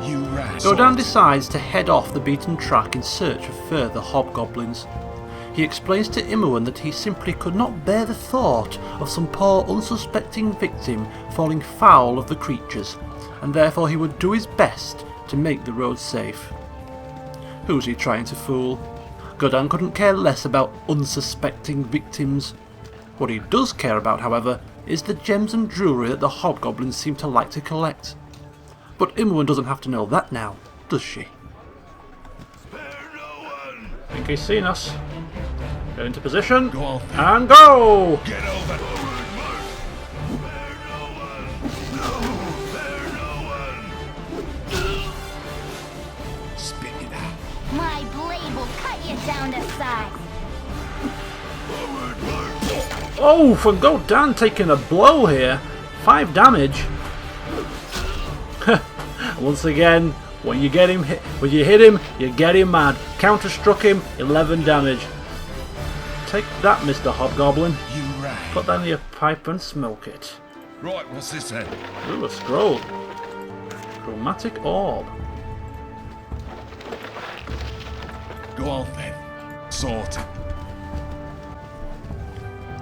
Godan decides to head off the beaten track in search of further hobgoblins. He explains to Imoen that he simply could not bear the thought of some poor unsuspecting victim falling foul of the creatures, and therefore he would do his best to make the road safe. Who's he trying to fool? Godan couldn't care less about unsuspecting victims. What he does care about, however, is the gems and jewellery that the hobgoblins seem to like to collect. But Imoen doesn't have to know that now, does she? I think he's seen us. Get into position, Go on. and go! Get over. Spit it out. My blade will cut you down to size. Oh, for Godan taking a blow here. 5 damage. Once again, when you hit him, you get him mad. Counter struck him, 11 damage. Take that, Mr. Hobgoblin. You rang. Put that in your pipe and smoke it. Right, what's this then? Ooh, a scroll. Chromatic orb. Go on then. Sorted.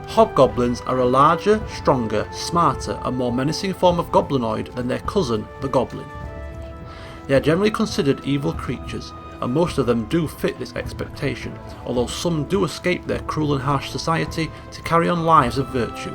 Hobgoblins are a larger, stronger, smarter and more menacing form of goblinoid than their cousin, the goblin. They are generally considered evil creatures, and most of them do fit this expectation, although some do escape their cruel and harsh society to carry on lives of virtue.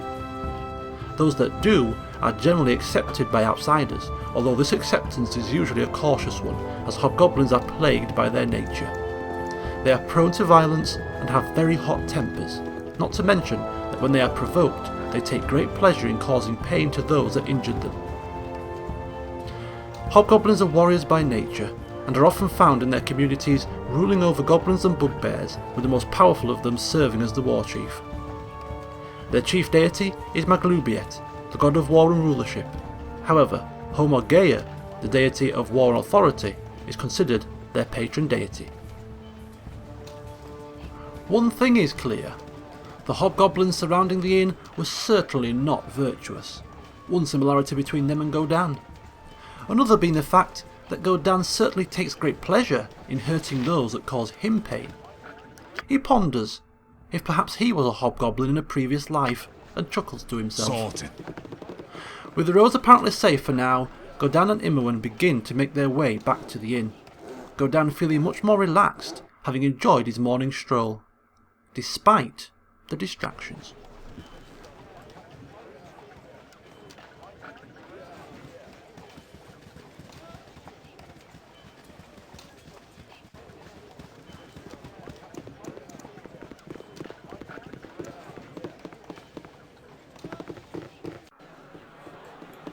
Those that do are generally accepted by outsiders, although this acceptance is usually a cautious one, as hobgoblins are plagued by their nature. They are prone to violence and have very hot tempers, not to mention that when they are provoked, they take great pleasure in causing pain to those that injured them. Hobgoblins are warriors by nature, and are often found in their communities ruling over goblins and bugbears, with the most powerful of them serving as the war chief. Their chief deity is Maglubiet, the god of war and rulership. However, Homorgeia, the deity of war and authority, is considered their patron deity. One thing is clear. The hobgoblins surrounding the inn were certainly not virtuous. One similarity between them and Godan. Another being the fact that Godan certainly takes great pleasure in hurting those that cause him pain. He ponders if perhaps he was a hobgoblin in a previous life, and chuckles to himself. Sorted. With the roads apparently safe for now, Godan and Imoen begin to make their way back to the inn. Godan feeling much more relaxed, having enjoyed his morning stroll, despite the distractions.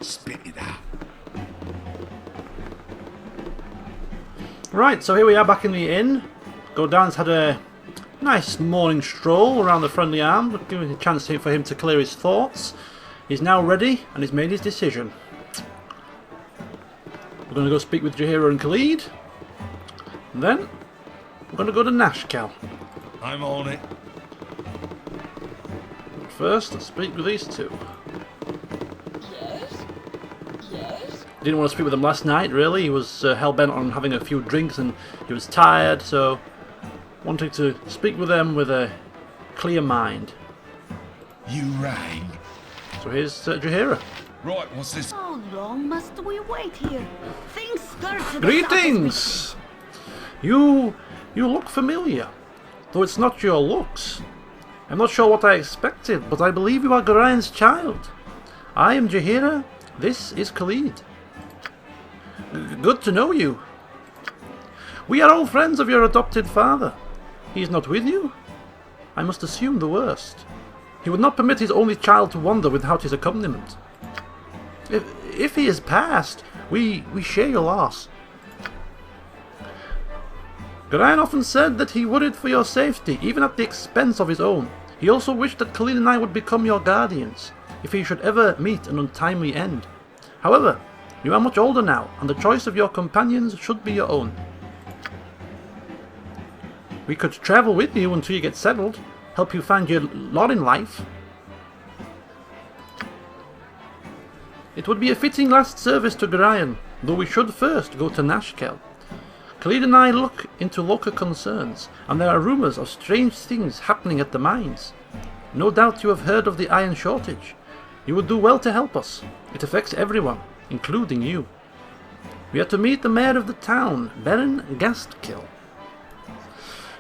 Spit it out. Right, so here we are back in the inn. Godan's had a nice morning stroll around the friendly arm, giving a chance for him to clear his thoughts. He's now ready and he's made his decision. We're going to go speak with Jaheira and Khalid. And then we're going to go to Nashkel. I'm on it. But first, let's speak with these two. Didn't want to speak with him last night, really. He was hell-bent on having a few drinks and he was tired, so wanting to speak with them with a clear mind. You rang. So here's Jaheira. Right, what's this? How long must we wait here? Things start to Greetings! You look familiar, though it's not your looks. I'm not sure what I expected, but I believe you are Gorian's child. I am Jaheira. This is Khalid. Good to know you. We are all friends of your adopted father. He is not with you? I must assume the worst. He would not permit his only child to wander without his accompaniment. If he is passed, we share your loss. Gorian often said that he worried for your safety, even at the expense of his own. He also wished that Khalid and I would become your guardians, if he should ever meet an untimely end. However, you are much older now, and the choice of your companions should be your own. We could travel with you until you get settled, help you find your lot in life. It would be a fitting last service to Gorian, though we should first go to Nashkel. Khalid and I look into local concerns, and there are rumours of strange things happening at the mines. No doubt you have heard of the iron shortage. You would do well to help us. It affects everyone, including you. We are to meet the mayor of the town, Baron Gastkill.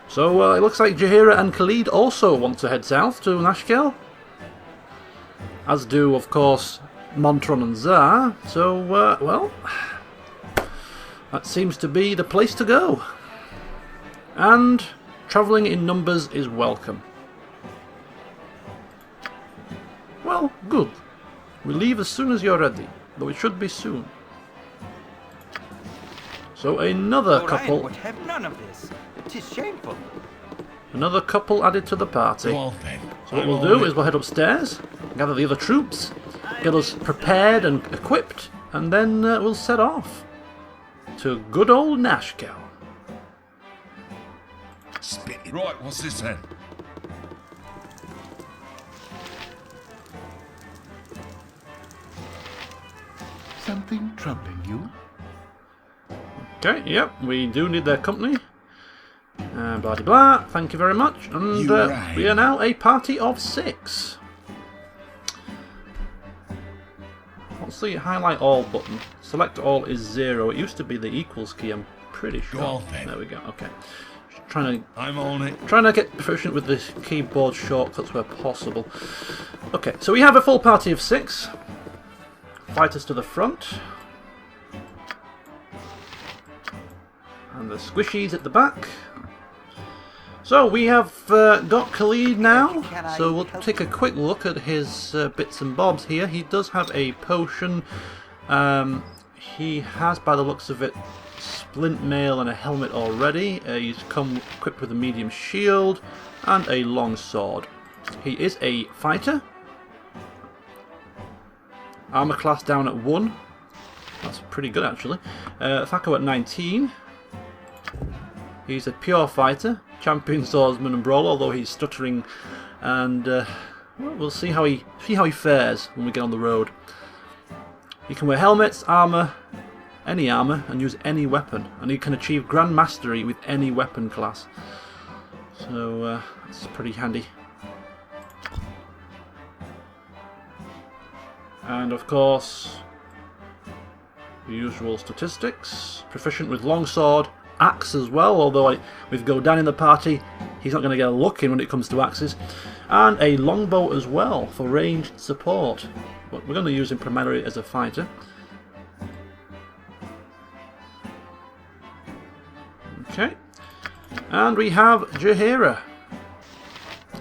So it looks like Jaheira and Khalid also want to head south to Nashkel. As do, of course, Montron and Zar. So, well, that seems to be the place to go. And travelling in numbers is welcome. Well, good. We leave as soon as you're ready, though it should be soon. So another couple. Would have none of this. 'Tis shameful. Another couple added to the party. Go on then. So what we'll do is we'll head upstairs, gather the other troops, get us prepared and equipped, and then we'll set off to good old Nashkel. Spit it. Right, what's this then? Something troubling you? Okay, yep, we do need their company. Blah de blah, thank you very much. And right. we are now a party of 6. What's the highlight all button? Select all is 0. It used to be the equals key, I'm pretty sure. Go on then. There we go, okay. Just trying to get proficient with the keyboard shortcuts where possible. Okay, so we have a full party of 6. Fighters to the front. And the squishies at the back. So we have got Khalid now, so we'll take a quick look at his bits and bobs here. He does have a potion. He has, by the looks of it, splint mail and a helmet already. He's come equipped with a medium shield and a long sword. He is a fighter. Armor class down at 1. That's pretty good actually. Thaco at 19. He's a pure fighter, champion swordsman and brawler, although he's stuttering, and well, we'll see how he fares when we get on the road. He can wear helmets, armour, any armour, and use any weapon, and he can achieve Grand Mastery with any weapon class. So that's pretty handy. And of course, the usual statistics: proficient with longsword. Axe as well, although with Godan in the party, he's not going to get a look in when it comes to axes. And a longbow as well for ranged support. But we're going to use him primarily as a fighter. Okay. And we have Jaheira.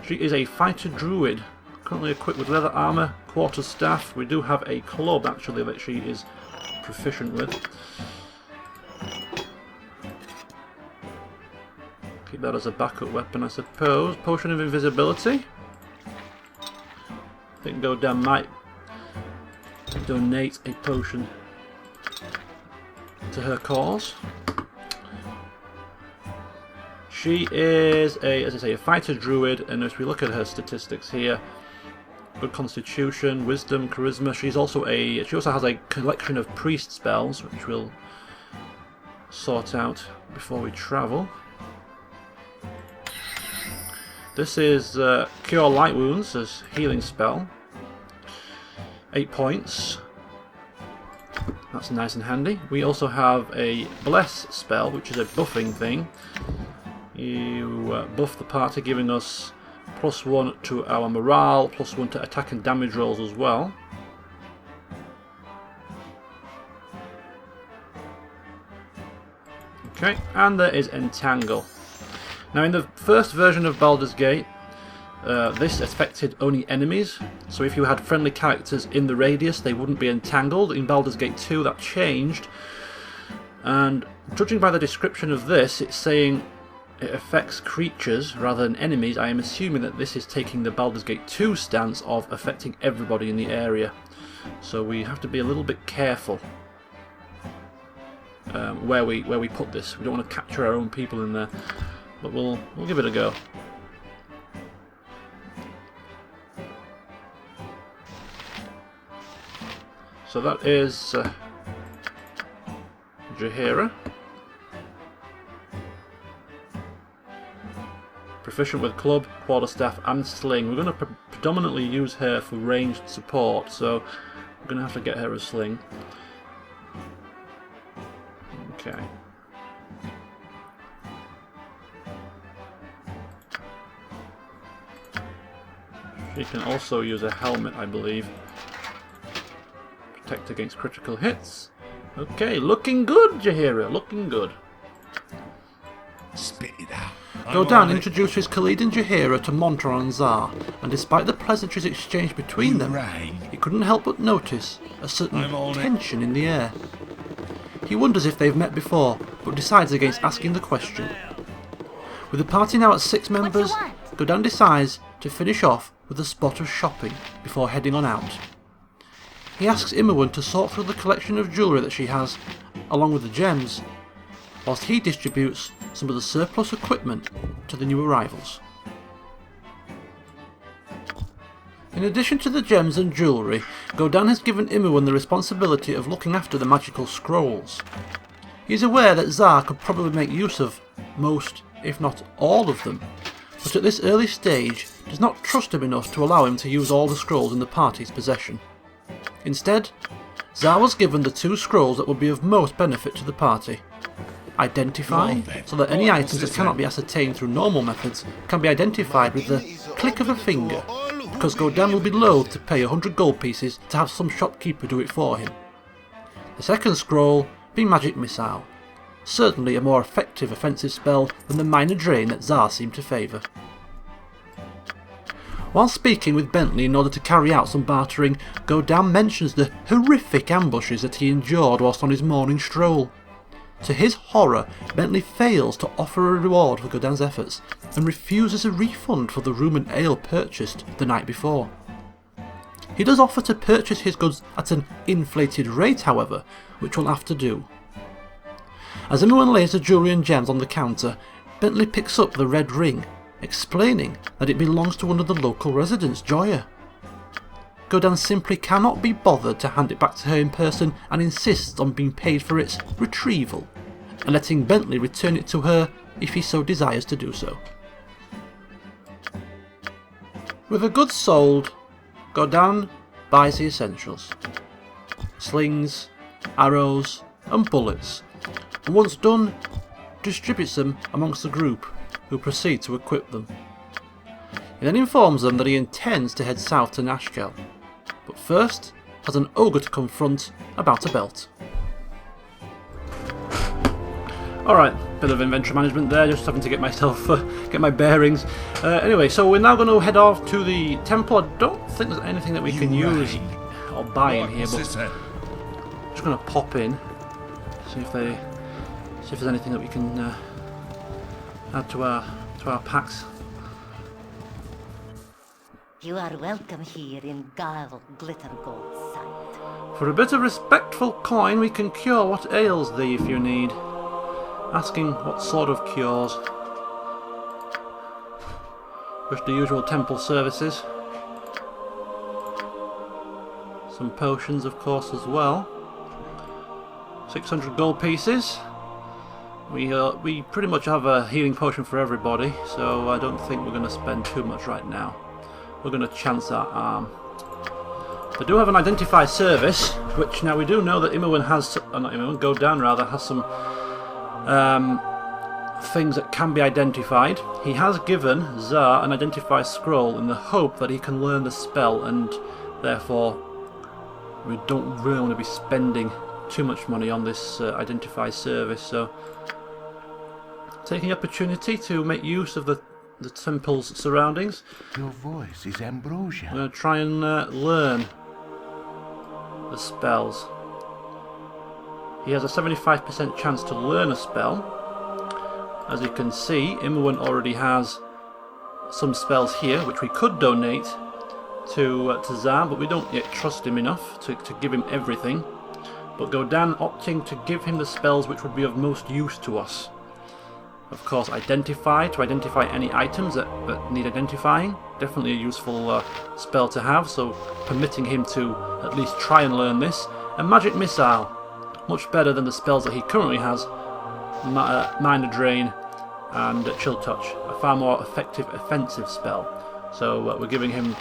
She is a fighter druid, currently equipped with leather armour, quarterstaff. We do have a club actually that she is proficient with. Keep that as a backup weapon, I suppose. Potion of invisibility. I think Godan might donate a potion to her cause. She is as I say, a fighter druid, and if we look at her statistics here, good constitution, wisdom, charisma. She also has a collection of priest spells, which we'll sort out before we travel. This is Cure Light Wounds as healing spell. 8 points. That's nice and handy. We also have a Bless spell, which is a buffing thing. You buff the party, giving us +1 to our morale, +1 to attack and damage rolls as well. Okay, and there is Entangle. Now in the first version of Baldur's Gate, this affected only enemies, so if you had friendly characters in the radius they wouldn't be entangled. In Baldur's Gate 2 that changed, and judging by the description of this, it's saying it affects creatures rather than enemies. I am assuming that this is taking the Baldur's Gate 2 stance of affecting everybody in the area, so we have to be a little bit careful where we put this. We don't want to capture our own people in there. But we'll give it a go. So that is Jaheira. Proficient with club, quarterstaff and sling. We're going to predominantly use her for ranged support, so we're going to have to get her a sling. Okay. She can also use a helmet, I believe. Protect against critical hits. Okay, looking good, Jaheira, looking good. Spit it out. Godan introduces Khalid and Jaheira to Montron and Zar, and despite the pleasantries exchanged between them, he couldn't help but notice a certain tension in the air. He wonders if they've met before, but decides against asking the question. With the party now at 6 members, Godan decides to finish off with a spot of shopping before heading on out. He asks Imowen to sort through the collection of jewellery that she has, along with the gems, whilst he distributes some of the surplus equipment to the new arrivals. In addition to the gems and jewellery, Godan has given Imowen the responsibility of looking after the magical scrolls. He is aware that Zar could probably make use of most, if not all of them, but at this early stage does not trust him enough to allow him to use all the scrolls in the party's possession. Instead, Zar was given the 2 scrolls that would be of most benefit to the party. Identify, so that any items that cannot be ascertained through normal methods can be identified with the click of a finger, because Godan will be loath to pay 100 gold pieces to have some shopkeeper do it for him. The second scroll being Magic Missile, certainly a more effective offensive spell than the minor drain that Zar seemed to favour. While speaking with Bentley in order to carry out some bartering, Godan mentions the horrific ambushes that he endured whilst on his morning stroll. To his horror, Bentley fails to offer a reward for Godan's efforts and refuses a refund for the room and ale purchased the night before. He does offer to purchase his goods at an inflated rate, however, which will have to do. As Imowen lays the jewellery and gems on the counter, Bentley picks up the red ring, explaining that it belongs to one of the local residents, Joya. Godan simply cannot be bothered to hand it back to her in person and insists on being paid for its retrieval, and letting Bentley return it to her if he so desires to do so. With the goods sold, Godan buys the essentials: slings, arrows and bullets, and once done, distributes them amongst the group, who proceed to equip them. He then informs them that he intends to head south to Nashkel, but first has an ogre to confront about a belt. Alright, bit of inventory management there, just having to get myself, get my bearings. Anyway, so we're now going to head off to the temple. I don't think there's anything that we can use or buy in here, but I'm just going to pop in, see if there's anything that we can add to our packs. You are welcome here in Gal Glittergold's sight. For a bit of respectful coin, we can cure what ails thee if you need. Asking what sort of cures. Just the usual temple services. Some potions, of course, as well. 600 gold pieces. We pretty much have a healing potion for everybody, so I don't think we're going to spend too much right now. We're going to chance our arm. They do have an identify service, which now we do know that Imowen has, not Imowen, Godan rather, has some things that can be identified. He has given Zar an identify scroll in the hope that he can learn the spell, and therefore we don't really want to be spending too much money on this identify service, so taking the opportunity to make use of the temple's surroundings. Your voice is ambrosia. I'm going to try and learn the spells. He has a 75% chance to learn a spell. As you can see, Imowen already has some spells here which we could donate to Zar, but we don't yet trust him enough to give him everything. But Godan opting to give him the spells which would be of most use to us. Of course, identify, to identify any items that need identifying. Definitely a useful spell to have, so permitting him to at least try and learn this. And Magic Missile, much better than the spells that he currently has, Minor Drain and Chill Touch, a far more effective offensive spell. So we're giving him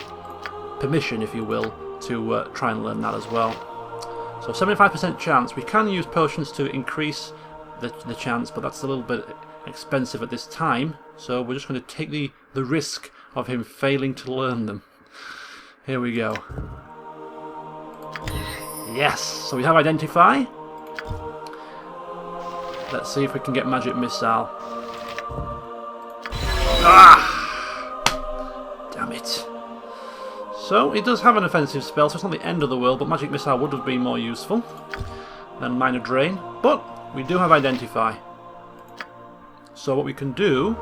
permission, if you will, to try and learn that as well. So 75% chance. We can use potions to increase the chance, but that's a little bit expensive at this time, so we're just going to take the risk of him failing to learn them. Here we go. Yes, so we have Identify. Let's see if we can get Magic Missile. Ah! Damn it. So, he does have an offensive spell, so it's not the end of the world, but Magic Missile would have been more useful than Minor Drain. But we do have Identify. So what we can do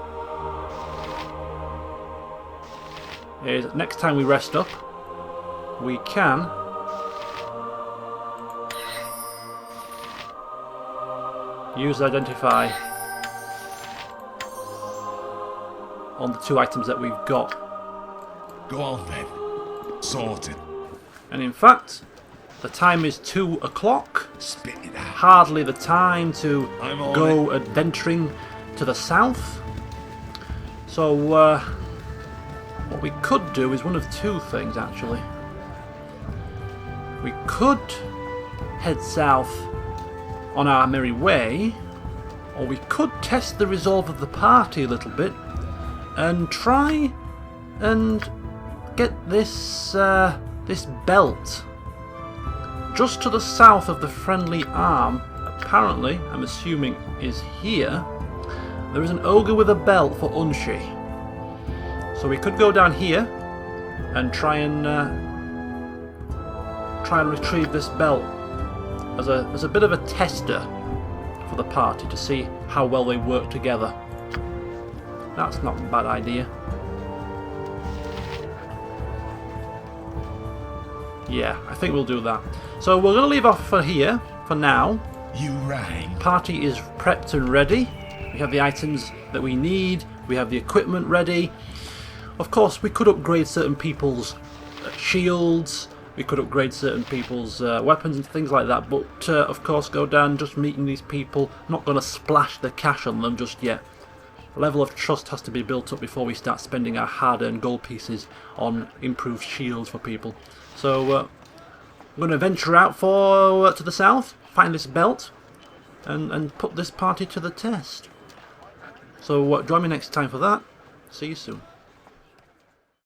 is, next time we rest up, we can use Identify on the 2 items that we've got. Go on then. Sorted. And in fact, the time is 2 o'clock. Spit it out. Hardly the time to I'm on go adventuring to the south. So what we could do is one of 2 things, actually. We could head south on our merry way, or we could test the resolve of the party a little bit and try and get this this belt just to the south of the friendly arm. Apparently, I'm assuming is here. There is an ogre with a belt for Unshi, so we could go down here and try and retrieve this belt as a bit of a tester for the party to see how well they work together. That's not a bad idea. Yeah, I think we'll do that. So we're going to leave off for here for now. You rang. Party is prepped and ready. We have the items that we need. We have the equipment ready. Of course, we could upgrade certain people's shields. We could upgrade certain people's weapons and things like that. But of course, Godan, just meeting these people, not going to splash the cash on them just yet. A level of trust has to be built up before we start spending our hard-earned gold pieces on improved shields for people. So we're going to venture out to the south, find this belt, and put this party to the test. So join me next time for that. See you soon.